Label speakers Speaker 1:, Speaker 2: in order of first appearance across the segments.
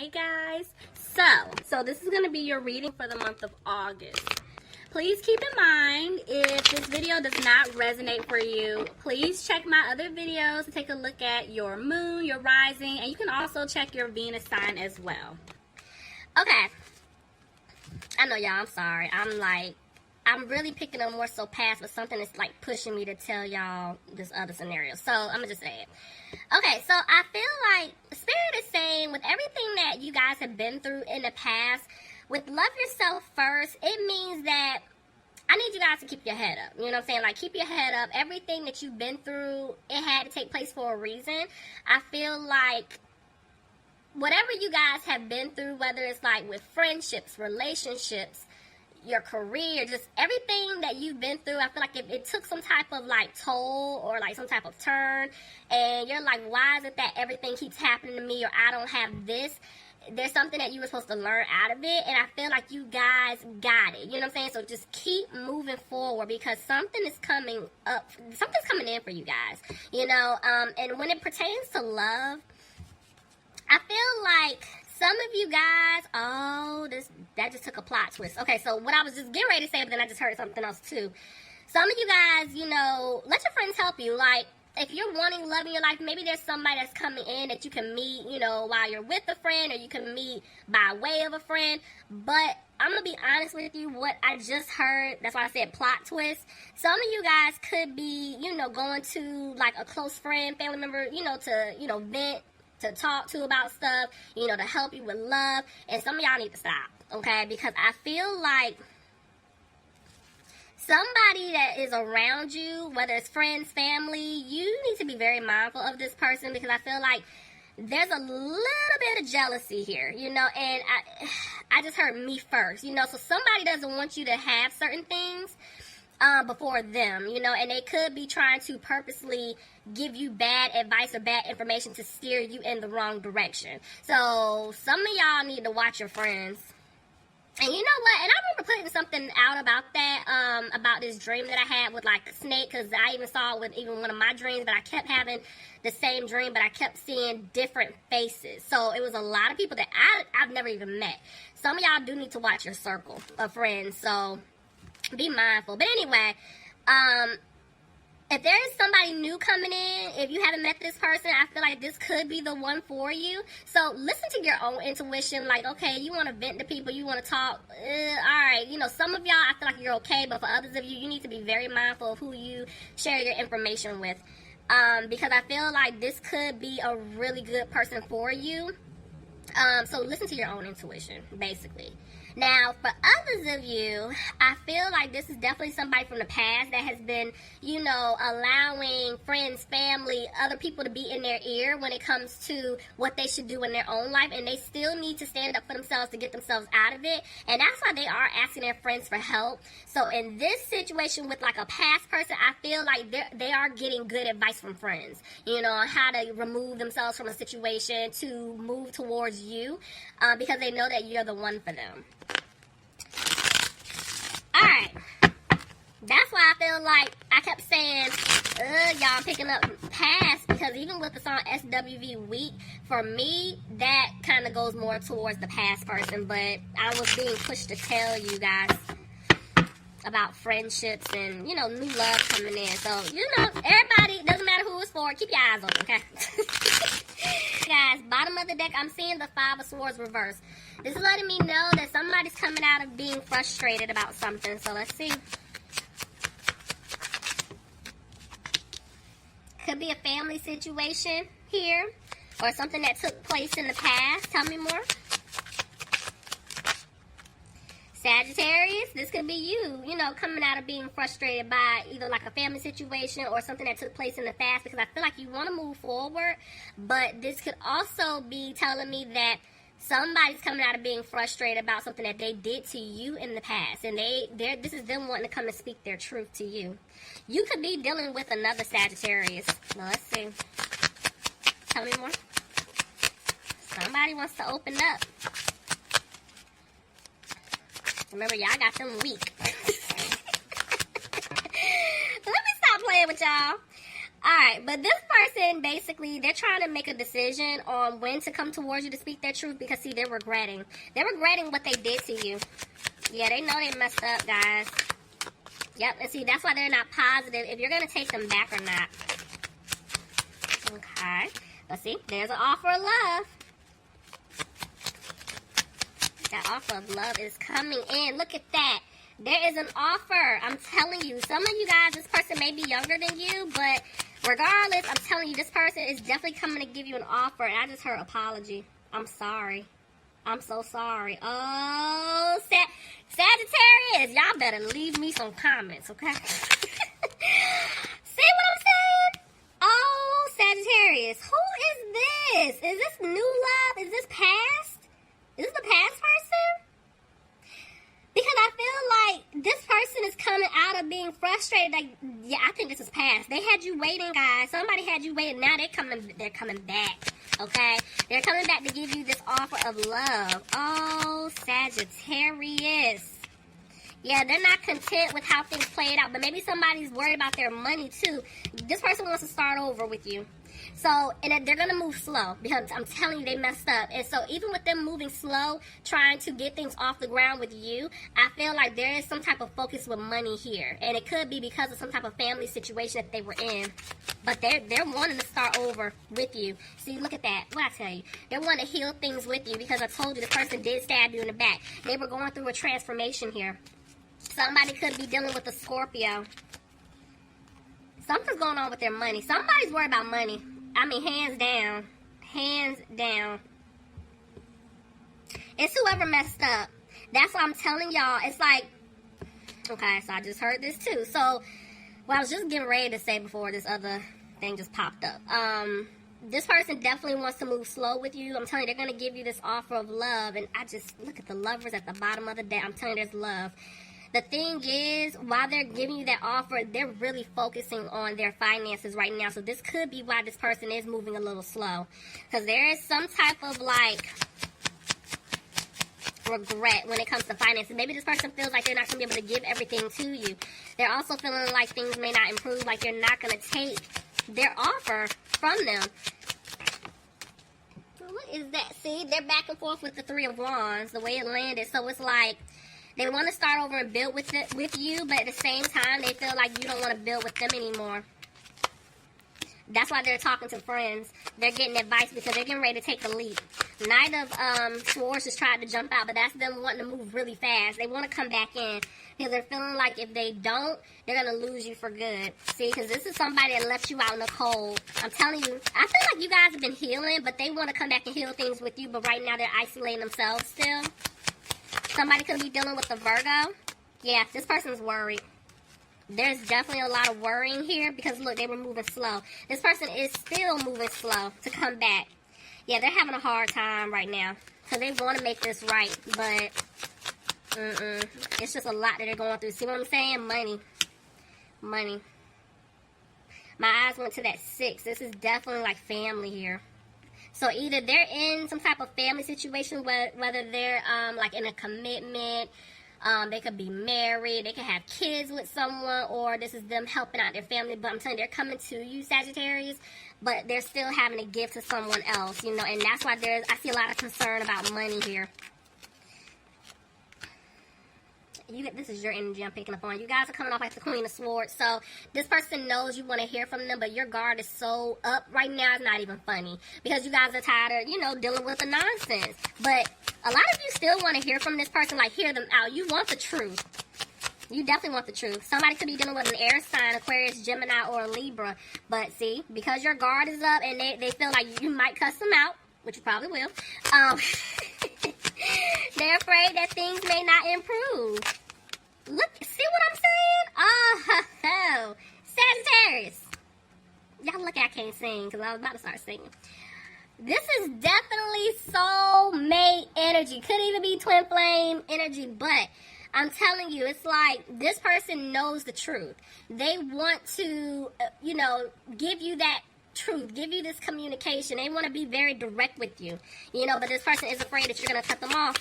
Speaker 1: Hey guys, so this is going to be your reading for the month of August. Please keep in mind, if this video does not resonate for you, please check my other videos to take a look at your moon, your rising, and you can also check your Venus sign as well. Okay, I know y'all, I'm sorry. I'm really picking up more so past, but something is like pushing me to tell y'all this other scenario. So I'm gonna just say it. Okay, so I feel like Spirit is saying with everything that you guys have been through in the past, with love yourself first, it means that I need you guys to keep your head up. You know what I'm saying? Like, keep your head up. Everything that you've been through, it had to take place for a reason. I feel like whatever you guys have been through, whether it's like with friendships, relationships, your career, just everything that you've been through, I feel like it took some type of like toll or like some type of turn, and you're like, why is it that everything keeps happening to me, or I don't have this? There's something that you were supposed to learn out of it, and I feel like you guys got it. You know what I'm saying? So just keep moving forward, because something is coming up, something's coming in for you guys, you know. And when it pertains to love, I feel like some of you guys, that just took a plot twist. Okay, so what I was just getting ready to say, but then I just heard something else too. Some of you guys, you know, let your friends help you. Like, if you're wanting love in your life, maybe there's somebody that's coming in that you can meet, you know, while you're with a friend, or you can meet by way of a friend. But I'm going to be honest with you, what I just heard, that's why I said plot twist. Some of you guys could be, you know, going to like a close friend, family member, you know, to, you know, vent, to talk to about stuff, you know, to help you with love. And some of y'all need to stop, okay? Because I feel like somebody that is around you, whether it's friends, family, you need to be very mindful of this person, because I feel like there's a little bit of jealousy here, you know, and I just heard me first, you know, so somebody doesn't want you to have certain things before them, you know, and they could be trying to purposely give you bad advice or bad information to steer you in the wrong direction. So some of y'all need to watch your friends. And you know what? And I remember putting something out about that, about this dream that I had with like a snake, because I even saw it with even one of my dreams, but I kept having the same dream, but I kept seeing different faces. So it was a lot of people that I've never even met. Some of y'all do need to watch your circle of friends, so be mindful. But anyway, if there is somebody new coming in, if you haven't met this person, I feel like this could be the one for you. So listen to your own intuition. Like, okay, you want to vent to people, you want to talk, all right. You know, some of y'all, I feel like you're okay, but for others of you, you need to be very mindful of who you share your information with. Because I feel like this could be a really good person for you. So listen to your own intuition, basically. Now, for others of you, I feel like this is definitely somebody from the past that has been, you know, allowing friends, family, other people to be in their ear when it comes to what they should do in their own life, and they still need to stand up for themselves to get themselves out of it, and that's why they are asking their friends for help. So in this situation with like a past person, I feel like they are getting good advice from friends, you know, on how to remove themselves from a situation to move towards you, because they know that you're the one for them. Alright, that's why I feel like I kept saying, y'all picking up past, because even with the song SWV Weak, for me, that kind of goes more towards the past person, but I was being pushed to tell you guys about friendships and, you know, new love coming in. So, you know, everybody, doesn't matter who it's for, keep your eyes open, okay? Guys, bottom of the deck, I'm seeing the Five of Swords reverse. This is letting me know that somebody's coming out of being frustrated about something. So let's see. Could be a family situation here, or something that took place in the past. Tell me more. Sagittarius, this could be you know, coming out of being frustrated by either like a family situation or something that took place in the past, because I feel like you want to move forward, but this could also be telling me that somebody's coming out of being frustrated about something that they did to you in the past, and this is them wanting to come and speak their truth to you. You could be dealing with another Sagittarius. Now, let's see. Tell me more. Somebody wants to open up. Remember, y'all got them weak. Let me stop playing with y'all. Alright, but this person, basically, they're trying to make a decision on when to come towards you to speak their truth because, see, they're regretting. They're regretting what they did to you. Yeah, they know they messed up, guys. Yep, and see, that's why they're not positive if you're going to take them back or not. Okay. Let's see. There's an offer of love. That offer of love is coming in. Look at that. There is an offer. I'm telling you. Some of you guys, this person may be younger than you, but regardless, I'm telling you, this person is definitely coming to give you an offer. And I just heard apology. I'm sorry. I'm so sorry. Oh, Sagittarius, y'all better leave me some comments, okay? See what I'm saying? Oh, Sagittarius, who is this? Is this new love? Is this past? Is this the past person? Because I feel like this person is coming out of being frustrated. Like, yeah, I think this is past. They had you waiting, guys. Somebody had you waiting. Now they're coming back. Okay? They're coming back to give you this offer of love. Oh, Sagittarius. Yeah, they're not content with how things played out, but maybe somebody's worried about their money too. This person wants to start over with you. So, and they're going to move slow because I'm telling you, they messed up. And so, even with them moving slow, trying to get things off the ground with you, I feel like there is some type of focus with money here. And it could be because of some type of family situation that they were in. But they're wanting to start over with you. See, look at that. What I tell you? They want to heal things with you because I told you the person did stab you in the back. They were going through a transformation here. Somebody could be dealing with a Scorpio. Something's going on with their money. Somebody's worried about money. I mean, hands down. Hands down. It's whoever messed up. That's what I'm telling y'all. It's like, okay, so I just heard this too. So, what I was just getting ready to say before this other thing just popped up. This person definitely wants to move slow with you. I'm telling you, they're going to give you this offer of love. And I just, look at the lovers at the bottom of the deck. I'm telling you, there's love. The thing is, while they're giving you that offer, they're really focusing on their finances right now. So this could be why this person is moving a little slow. Because there is some type of, like, regret when it comes to finances. Maybe this person feels like they're not going to be able to give everything to you. They're also feeling like things may not improve, like you're not going to take their offer from them. So what is that? See, they're back and forth with the Three of Wands, the way it landed. So it's like, they want to start over and build with you, but at the same time, they feel like you don't want to build with them anymore. That's why they're talking to friends. They're getting advice because they're getting ready to take the leap. Knight of Swords just tried to jump out, but that's them wanting to move really fast. They want to come back in because they're feeling like if they don't, they're going to lose you for good. See, because this is somebody that left you out in the cold. I'm telling you, I feel like you guys have been healing, but they want to come back and heal things with you, but right now they're isolating themselves still. Somebody could be dealing with a Virgo. Yeah, this person's worried. There's definitely a lot of worrying here because, look, they were moving slow. This person is still moving slow to come back. Yeah, they're having a hard time right now because they want to make this right, but it's just a lot that they're going through. See what I'm saying? Money. Money. My eyes went to that 6. This is definitely like family here. So either they're in some type of family situation, whether they're like in a commitment, they could be married, they could have kids with someone, or this is them helping out their family. But I'm telling you, they're coming to you, Sagittarius, but they're still having to give to someone else, you know, and that's why I see a lot of concern about money here. This is your energy I'm picking up on. You guys are coming off like the Queen of Swords. So this person knows you want to hear from them, but your guard is so up right now, it's not even funny. Because you guys are tired of, you know, dealing with the nonsense. But a lot of you still want to hear from this person, like hear them out. You want the truth. You definitely want the truth. Somebody could be dealing with an air sign, Aquarius, Gemini, or a Libra. But see, because your guard is up and they feel like you might cuss them out, which you probably will, they're afraid that things may not improve. Look, see what I'm saying? Oh, Sagittarius. Y'all look, I can't sing because I was about to start singing. This is definitely soulmate energy. Could even be twin flame energy, but I'm telling you, it's like this person knows the truth. They want to, you know, give you that truth, give you this communication. They want to be very direct with you, you know, but this person is afraid that you're going to cut them off.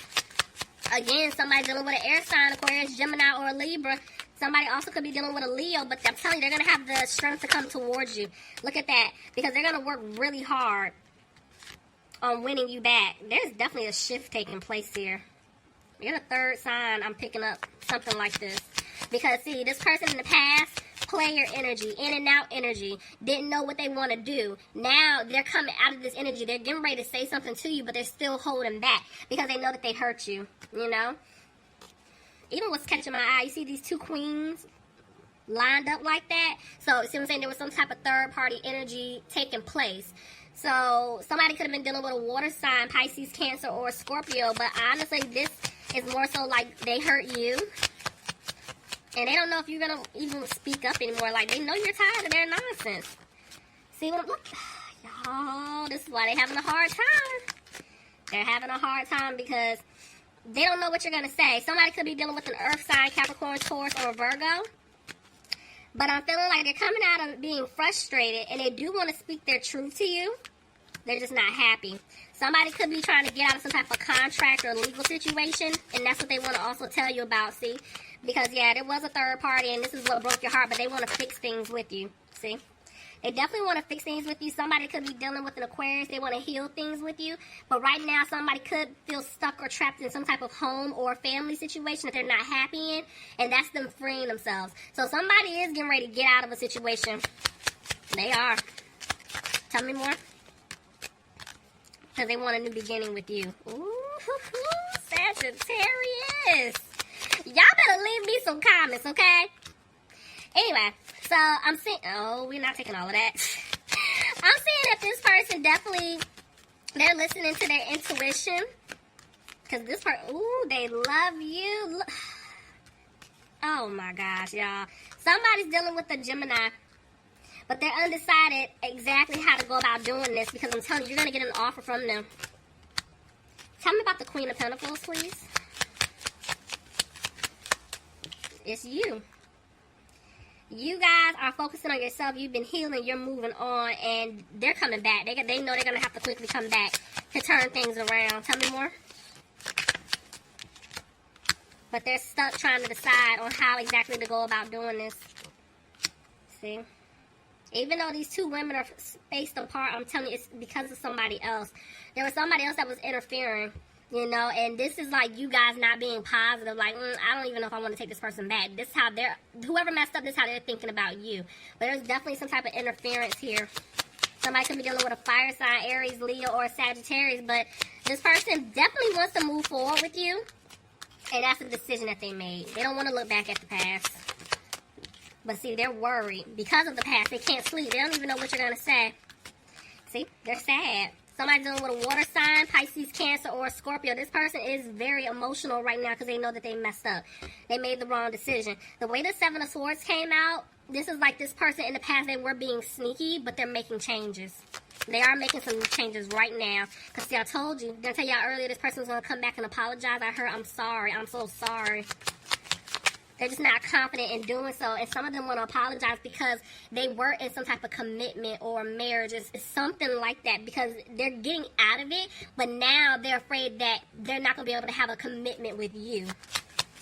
Speaker 1: Again, somebody dealing with an air sign, Aquarius, Gemini, or Libra, Somebody also could be dealing with a Leo, but I'm telling you, they're going to have the strength to come towards you. Look at that. Because they're going to work really hard on winning you back. There's definitely a shift taking place here. You're the third sign I'm picking up something like this. Because, see, this person in the past, player energy, in and out energy, didn't know what they want to do. Now they're coming out of this energy. They're getting ready to say something to you, but they're still holding back because they know that they hurt you, you know? Even what's catching my eye, you see these two queens lined up like that? So, see what I'm saying? There was some type of third-party energy taking place. So, somebody could have been dealing with a water sign, Pisces, Cancer, or Scorpio. But honestly, this is more so like they hurt you. And they don't know if you're going to even speak up anymore. Like, they know you're tired of their nonsense. See what I'm... Look, y'all, this is why they're having a hard time. They're having a hard time because they don't know what you're going to say. Somebody could be dealing with an earth sign, Capricorn, Taurus, or Virgo. But I'm feeling like they're coming out of being frustrated, and they do want to speak their truth to you. They're just not happy. Somebody could be trying to get out of some type of contract or legal situation, and that's what they want to also tell you about, see? Because, yeah, there was a third party, and this is what broke your heart, but they want to fix things with you, see? They definitely want to fix things with you. Somebody could be dealing with an Aquarius. They want to heal things with you. But right now, somebody could feel stuck or trapped in some type of home or family situation that they're not happy in. And that's them freeing themselves. So somebody is getting ready to get out of a situation. They are. Tell me more. Because they want a new beginning with you. Ooh, Sagittarius. Y'all better leave me some comments, okay? Anyway, so I'm seeing... Oh, we're not taking all of that. I'm seeing that this person definitely... They're listening to their intuition. Because this person... Ooh, they love you. Oh, my gosh, y'all. Somebody's dealing with a Gemini. But they're undecided exactly how to go about doing this. Because I'm telling you, you're going to get an offer from them. Tell me about the Queen of Pentacles, please. It's you. You guys are focusing on yourself. You've been healing. You're moving on. And they're coming back. They know they're going to have to quickly come back to turn things around. Tell me more. But they're stuck trying to decide on how exactly to go about doing this. See? Even though these two women are spaced apart, I'm telling you, it's because of somebody else. There was somebody else that was interfering. You know, and this is like you guys not being positive. Like, I don't even know if I want to take this person back. This is how whoever messed up, this is how they're thinking about you. But there's definitely some type of interference here. Somebody could be dealing with a fire sign, Aries, Leo, or Sagittarius. But this person definitely wants to move forward with you. And that's the decision that they made. They don't want to look back at the past. But see, they're worried. Because of the past, they can't sleep. They don't even know what you're going to say. See, they're sad. Somebody dealing with a water sign, Pisces, Cancer, or Scorpio. This person is very emotional right now because they know that they messed up. They made the wrong decision. The way the Seven of Swords came out, this is like this person in the past, they were being sneaky, but they're making changes. They are making some changes right now. Because, see, I told you. Did I tell y'all earlier this person was going to come back and apologize? I heard, I'm sorry. I'm so sorry. They're just not confident in doing so. And some of them want to apologize because they were in some type of commitment or marriage. It's something like that because they're getting out of it. But now they're afraid that they're not going to be able to have a commitment with you.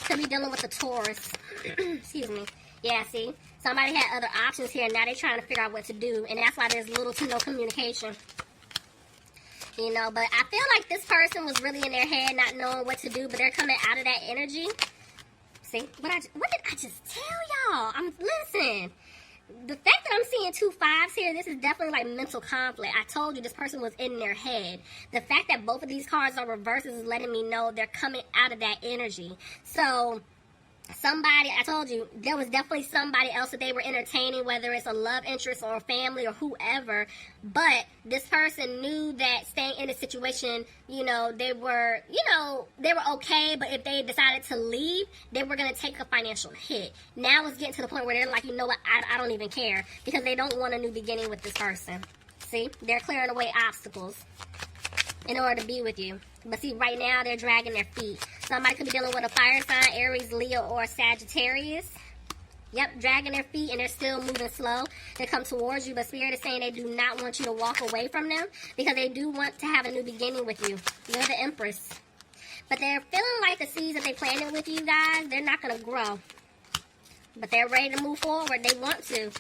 Speaker 1: Could be dealing with a Taurus. Excuse me. Yeah, see? Somebody had other options here. Now they're trying to figure out what to do. And that's why there's little to no communication. You know, but I feel like this person was really in their head not knowing what to do. But they're coming out of that energy. See, what did I just tell y'all? Listen, the fact that I'm seeing 2 5s here, this is definitely like mental conflict. I told you this person was in their head. The fact that both of these cards are reversed is letting me know they're coming out of that energy. So, somebody, I told you, there was definitely somebody else that they were entertaining, whether it's a love interest or a family or whoever. But this person knew that staying in a situation, they were okay. But if they decided to leave, they were going to take a financial hit. Now it's getting to the point where they're like, you know what, I don't even care. Because they don't want a new beginning with this person. See, they're clearing away obstacles in order to be with you. But see, right now, they're dragging their feet. Somebody could be dealing with a fire sign, Aries, Leo, or Sagittarius. Yep, dragging their feet, and they're still moving slow. They come towards you, but Spirit is saying they do not want you to walk away from them because they do want to have a new beginning with you. You're the Empress. But they're feeling like the seeds that they planted with you guys, they're not going to grow. but they're ready to move forward. They want to.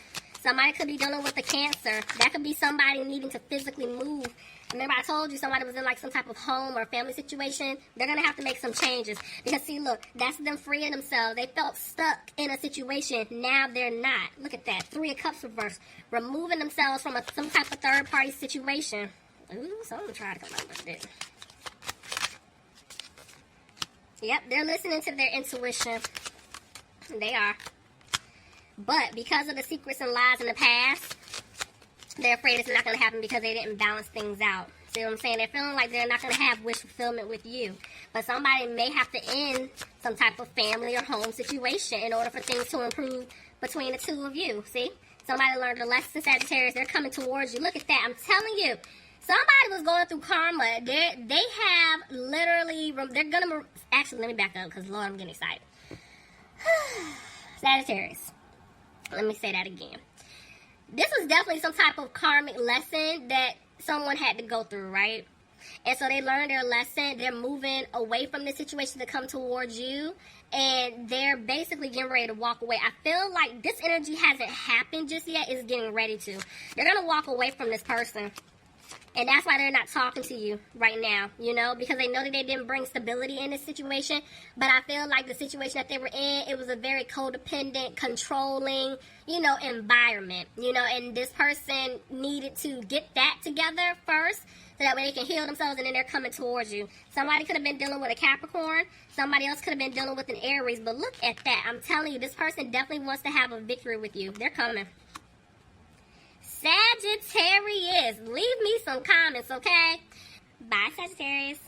Speaker 1: Somebody could be dealing with a Cancer. That could be somebody needing to physically move. Remember I told you somebody was in like some type of home or family situation? They're going to have to make some changes. Because see, look, that's them freeing themselves. They felt stuck in a situation. Now they're not. Look at that. 3 of Cups reversed. Removing themselves from some type of third-party situation. Ooh, someone tried to come up with it. Yep, they're listening to their intuition. They are. But because of the secrets and lies in the past, they're afraid it's not going to happen because they didn't balance things out. See what I'm saying? They're feeling like they're not going to have wish fulfillment with you. But somebody may have to end some type of family or home situation in order for things to improve between the two of you. See? Somebody learned a lesson, Sagittarius. They're coming towards you. Look at that. I'm telling you. Somebody was going through karma. They have literally, they're going to, actually, let me back up because, Lord, I'm getting excited. Sagittarius. Let me say that again. This was definitely some type of karmic lesson that someone had to go through, right? And so they learned their lesson. They're moving away from the situation to come towards you. And they're basically getting ready to walk away. I feel like this energy hasn't happened just yet. It's getting ready to. They're going to walk away from this person. And that's why they're not talking to you right now, you know, because they know that they didn't bring stability in this situation. But I feel like the situation that they were in, it was a very codependent, controlling, you know, environment, you know, and this person needed to get that together first so that way they can heal themselves and then they're coming towards you. Somebody could have been dealing with a Capricorn. Somebody else could have been dealing with an Aries. But look at that. I'm telling you, this person definitely wants to have a victory with you. They're coming. Sagittarius, leave me some comments, okay? Bye, Sagittarius.